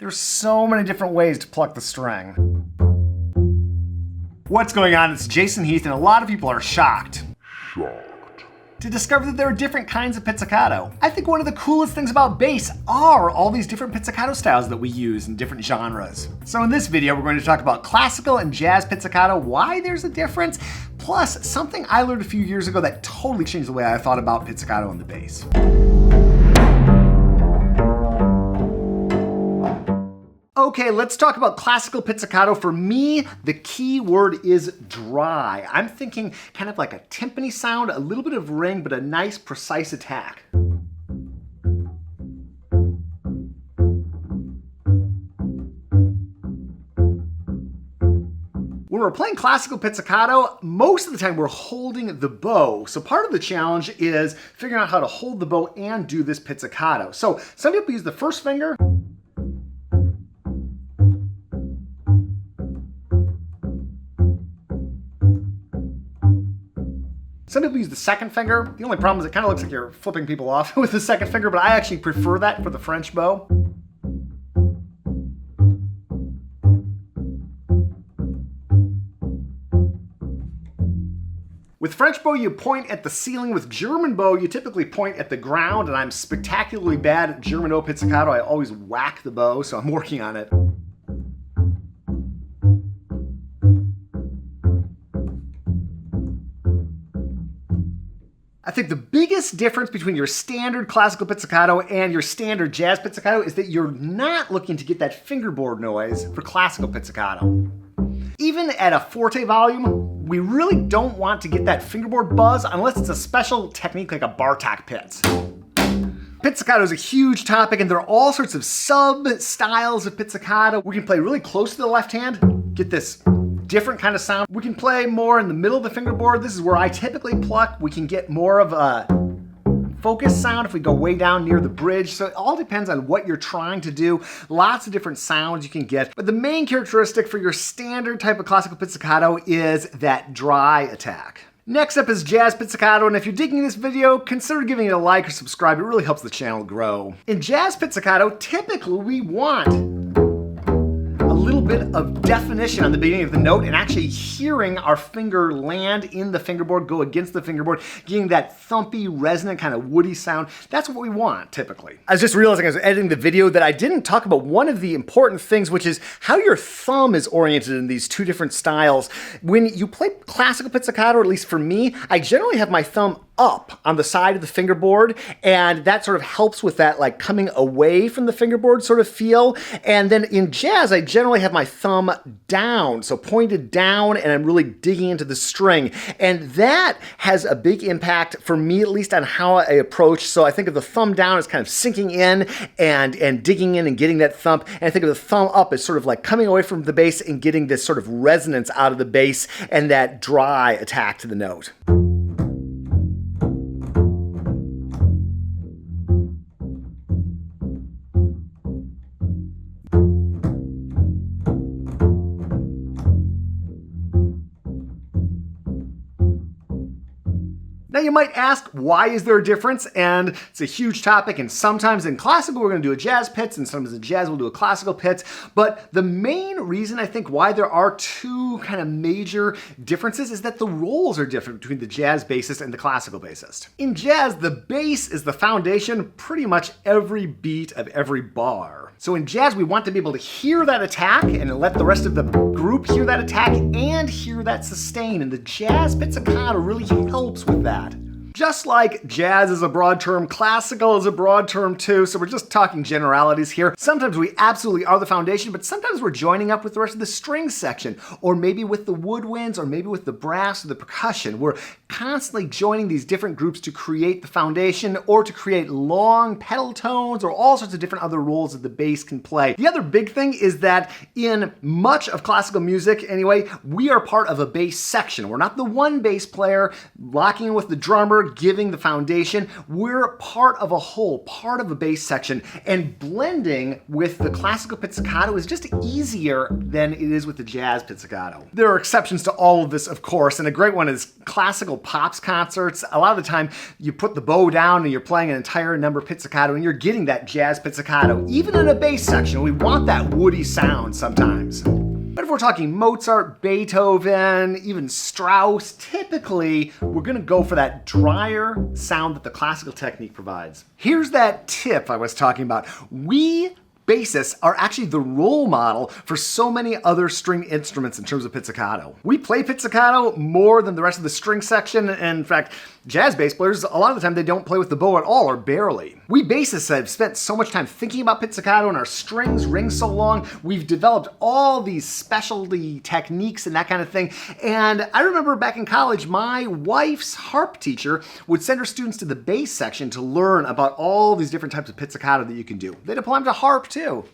There's so many different ways to pluck the string. What's going on? It's Jason Heath, and a lot of people are shocked to discover that there are different kinds of pizzicato. I think one of the coolest things about bass are all these different pizzicato styles that we use in different genres. So in this video, we're going to talk about classical and jazz pizzicato, why there's a difference, plus something I learned a few years ago that totally changed the way I thought about pizzicato on the bass. Okay, let's talk about classical pizzicato. For me, the key word is dry. I'm thinking kind of like a timpani sound, a little bit of ring, but a nice, precise attack. When we're playing classical pizzicato, most of the time we're holding the bow. So part of the challenge is figuring out how to hold the bow and do this pizzicato. So some people use the first finger. Some people use the second finger. The only problem is it kind of looks like you're flipping people off with the second finger, but I actually prefer that for the French bow. With French bow, you point at the ceiling. With German bow, you typically point at the ground, and I'm spectacularly bad at German bow pizzicato. I always whack the bow, so I'm working on it. I think the biggest difference between your standard classical pizzicato and your standard jazz pizzicato is that you're not looking to get that fingerboard noise for classical pizzicato. Even at a forte volume, we really don't want to get that fingerboard buzz unless it's a special technique like a Bartok Pitz. Pizzicato is a huge topic, and there are all sorts of sub-styles of pizzicato. We can play really close to the left hand, get this different kind of sound. We can play more in the middle of the fingerboard. This is where I typically pluck. We can get more of a focus sound if we go way down near the bridge. So it all depends on what you're trying to do. Lots of different sounds you can get. But the main characteristic for your standard type of classical pizzicato is that dry attack. Next up is jazz pizzicato, and if you're digging this video, consider giving it a like or subscribe. It really helps the channel grow. In jazz pizzicato, typically we want a little bit of definition on the beginning of the note and actually hearing our finger land in the fingerboard, go against the fingerboard, getting that thumpy, resonant, kind of woody sound. That's what we want, typically. I was just realizing as I was editing the video that I didn't talk about one of the important things, which is how your thumb is oriented in these two different styles. When you play classical pizzicato, or at least for me, I generally have my thumb up on the side of the fingerboard, and that sort of helps with that like coming away from the fingerboard sort of feel. And then in jazz, I generally have my thumb down, so pointed down, and I'm really digging into the string. And that has a big impact for me, at least on how I approach. So I think of the thumb down as kind of sinking in and digging in and getting that thump. And I think of the thumb up as sort of like coming away from the bass and getting this sort of resonance out of the bass and that dry attack to the note. Now you might ask, why is there a difference? And it's a huge topic, and sometimes in classical we're going to do a jazz Pitz, and sometimes in jazz we'll do a classical Pitz. But the main reason I think why there are two kind of major differences is that the roles are different between the jazz bassist and the classical bassist. In jazz, the bass is the foundation pretty much every beat of every bar. So in jazz, we want to be able to hear that attack and let the rest of the group hear that attack and hear that sustain. And the jazz pizzicato really helps with that. Just like jazz is a broad term, classical is a broad term too, so we're just talking generalities here. Sometimes we absolutely are the foundation, but sometimes we're joining up with the rest of the string section, or maybe with the woodwinds, or maybe with the brass or the percussion. We're constantly joining these different groups to create the foundation, or to create long pedal tones, or all sorts of different other roles that the bass can play. The other big thing is that in much of classical music, anyway, we are part of a bass section. We're not the one bass player locking in with the drummer, giving the foundation, we're part of a whole, part of a bass section, and blending with the classical pizzicato is just easier than it is with the jazz pizzicato. There are exceptions to all of this, of course, and a great one is classical pops concerts. A lot of the time, you put the bow down and you're playing an entire number pizzicato, and you're getting that jazz pizzicato. Even in a bass section, we want that woody sound sometimes. But if we're talking Mozart, Beethoven, even Strauss, typically we're going to go for that drier sound that the classical technique provides. Here's that tip I was talking about. We bassists are actually the role model for so many other string instruments in terms of pizzicato. We play pizzicato more than the rest of the string section, and in fact, jazz bass players, a lot of the time they don't play with the bow at all or barely. We bassists have spent so much time thinking about pizzicato and our strings ring so long, we've developed all these specialty techniques and that kind of thing. And I remember back in college, my wife's harp teacher would send her students to the bass section to learn about all these different types of pizzicato that you can do. They'd apply them to harp too.